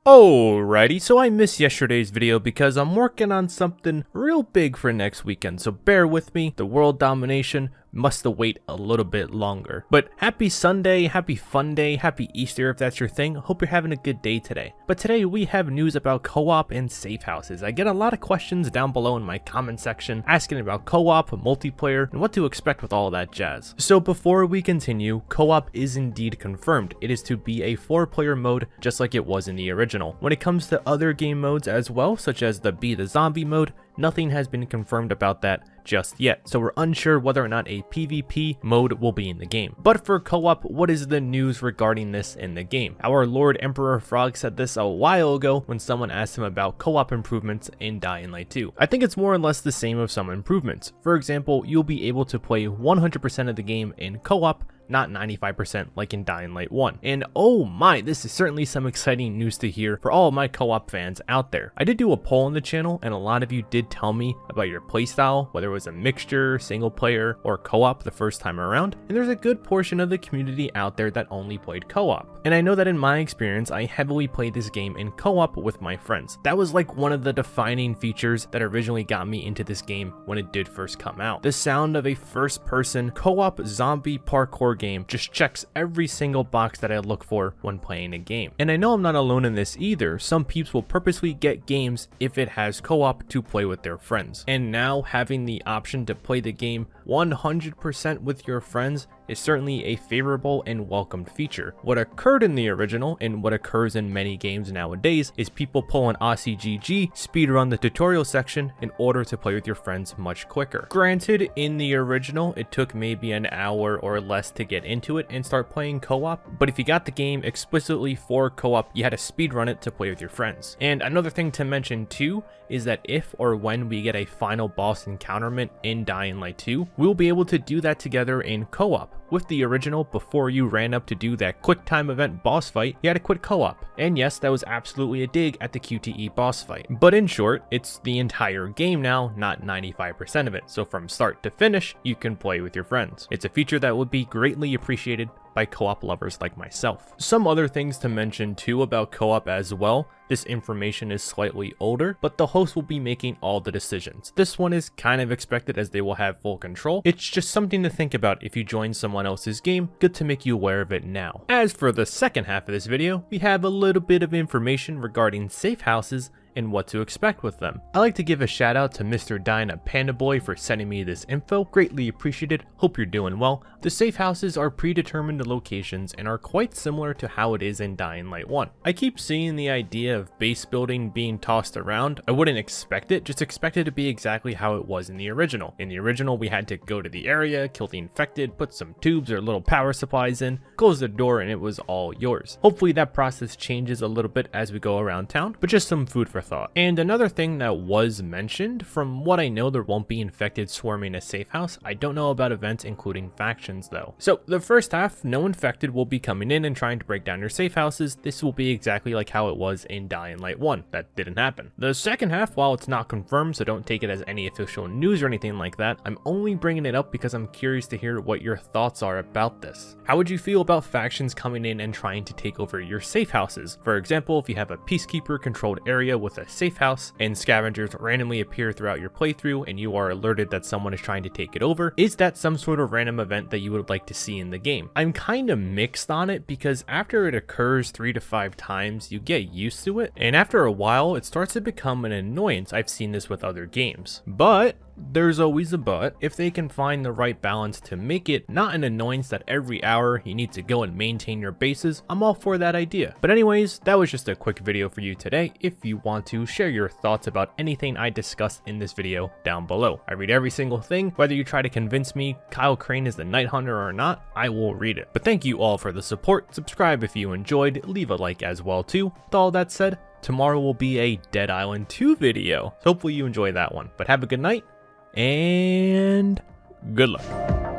Alrighty, so I missed yesterday's video because I'm working on something real big for next weekend, so bear with me. The world domination must wait a little bit longer. But happy Sunday, happy fun day, happy Easter if that's your thing. Hope you're having a good day today. But today we have news about co-op and safe houses. I get a lot of questions down below in my comment section asking about co-op, multiplayer, and what to expect with all that jazz. So before we continue, co-op is indeed confirmed. It is to be a 4-player mode just like it was in the original. When it comes to other game modes as well, such as the Be the Zombie mode, nothing has been confirmed about that just yet, so we're unsure whether or not a PvP mode will be in the game. But for co-op, what is the news regarding this in the game? Our Lord Emperor Frog said this a while ago when someone asked him about co-op improvements in Dying Light 2. I think it's more or less the same of some improvements. For example, you'll be able to play 100% of the game in co-op, not 95% like in Dying Light 1. And oh my, this is certainly some exciting news to hear for all of my co-op fans out there. I did do a poll on the channel and a lot of you did tell me about your playstyle, whether it was a mixture, single player, or co-op the first time around, and there's a good portion of the community out there that only played co-op. And I know that in my experience, I heavily played this game in co-op with my friends. That was like one of the defining features that originally got me into this game when it did first come out. The sound of a first-person co-op zombie parkour game just checks every single box that I look for when playing a game. And I know I'm not alone in this either. Some peeps will purposely get games if it has co-op to play with their friends. And now having the option to play the game 100% with your friends is certainly a favorable and welcomed feature. What occurred in the original and what occurs in many games nowadays is people pull an Aussie GG, speedrun the tutorial section in order to play with your friends much quicker. Granted, in the original, it took maybe an hour or less to get into it and start playing co-op, but if you got the game explicitly for co-op, you had to speedrun it to play with your friends. And another thing to mention too is that if or when we get a final boss encounterment in Dying Light 2, we'll be able to do that together in co-op. With the original, before you ran up to do that quick time event boss fight, you had to quit co-op. And yes, that was absolutely a dig at the QTE boss fight. But in short, it's the entire game now, not 95% of it. So from start to finish, you can play with your friends. It's a feature that would be greatly appreciated by co-op lovers like myself. Some other things to mention too about co-op as well. This information is slightly older, but the host will be making all the decisions. This one is kind of expected as they will have full control. It's just something to think about if you join someone else's game. Good to make you aware of it now. As for the second half of this video, we have a little bit of information regarding safe houses and what to expect with them. I like to give a shout out to Mr. Dino Panda Boy for sending me this info. Greatly appreciated. Hope you're doing well. The safe houses are predetermined locations and are quite similar to how it is in Dying Light 1. I keep seeing the idea of base building being tossed around. I wouldn't expect it, just expect it to be exactly how it was in the original. In the original, we had to go to the area, kill the infected, put some tubes or little power supplies in, close the door, and it was all yours. Hopefully that process changes a little bit as we go around town, but just some food for thought. And another thing that was mentioned, from what I know, there won't be infected swarming a safe house. I don't know about events including factions though. So the first half, no infected will be coming in and trying to break down your safe houses. This will be exactly like how it was in Dying Light 1. That didn't happen. The second half, while it's not confirmed, so don't take it as any official news or anything like that, I'm only bringing it up because I'm curious to hear what your thoughts are about this. How would you feel about factions coming in and trying to take over your safe houses? For example, if you have a peacekeeper controlled area with a safe house and scavengers randomly appear throughout your playthrough and you are alerted that someone is trying to take it over, is that some sort of random event that you would like to see in the game? I'm kind of mixed on it because after it occurs 3 to 5 times, you get used to it, and after a while, it starts to become an annoyance. I've seen this with other games. But there's always a but. If they can find the right balance to make it not an annoyance that every hour you need to go and maintain your bases, I'm all for that idea. But anyways, that was just a quick video for you today. If you want to share your thoughts about anything I discussed in this video down below. I read every single thing. Whether you try to convince me Kyle Crane is the Night Hunter or not, I will read it. But thank you all for the support. Subscribe if you enjoyed, leave a like as well too. With all that said, tomorrow will be a Dead Island 2 video. So hopefully you enjoy that one. But have a good night and good luck.